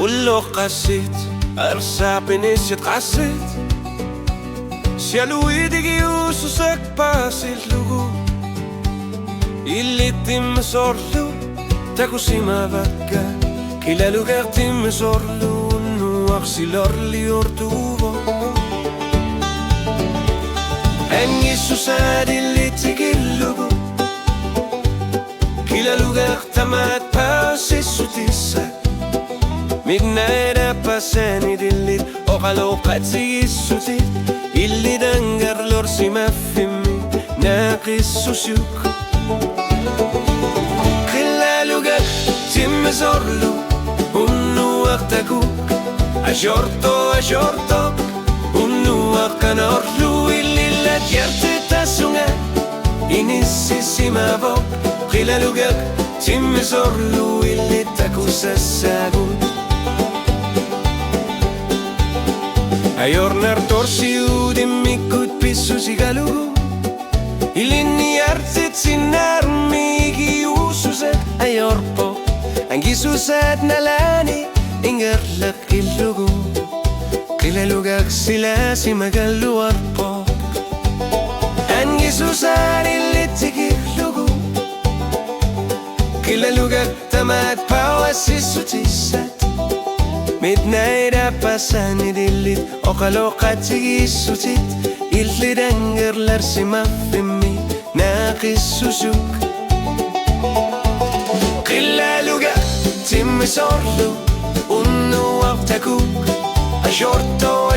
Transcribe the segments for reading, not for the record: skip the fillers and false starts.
كله قسيت أرسابني قسيت Sialuidi ususek pääsil lugu Illitim sorlu Takusima väkkä Kilelu kertim sorlu Nuaksi lorli ortuvo En Jeesus ädillitigi lugu Kilelu kertamät pääsissutissa Midnäidä pääseni dillit Oqaloqatsi issutit Illi dangar lorsi maffimmi naqissusuk Qillaluga timme sorlu unnu waqtakuk Ajorto unnu waqanorlu illi la tjertitasunga Inississimavok Qillaluga timme sorlu illi takusassagut Ajornar torsiudimmikut pissusiga lugu Illinni järtsit sinarmigi uussused ajorpo Angisused nalani ingerlõkil lugu Qilelugaks silasimagallu arpo Angisused illitsigi lugu Qilelugak tamad pauassissutissat Midnäidä päässäni dillit Oqaloqatigi issutit Illi dangerlarsi maffimmi naqissusuk Qillaluga timmi sorlu unnu waqtakuk Ajorto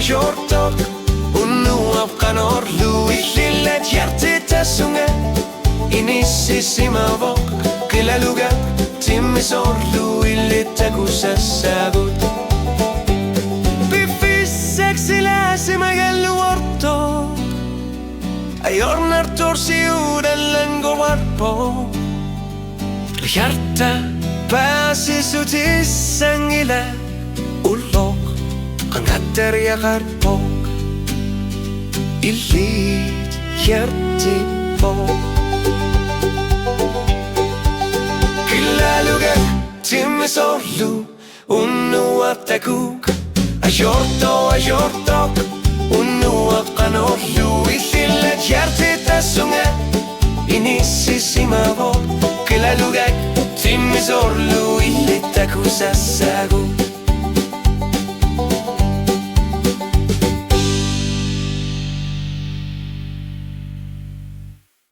unnu waqanorlu Illi la tjertitasunga Inississimavok Qillaluga timmi sorlu illi takusassagut Silasimagallu orto Ajornar torsiudellango warpo Hjärta pääsissutissangile Ullok qangatter ja qarpok Illit hjärtipok Qillaluga timmi sorlu unnu waqtakuk Ajorto unnu waqanorlu Illi la tjertitasunga Inississimavok Qillaluga timmi sorlu illi takusassagut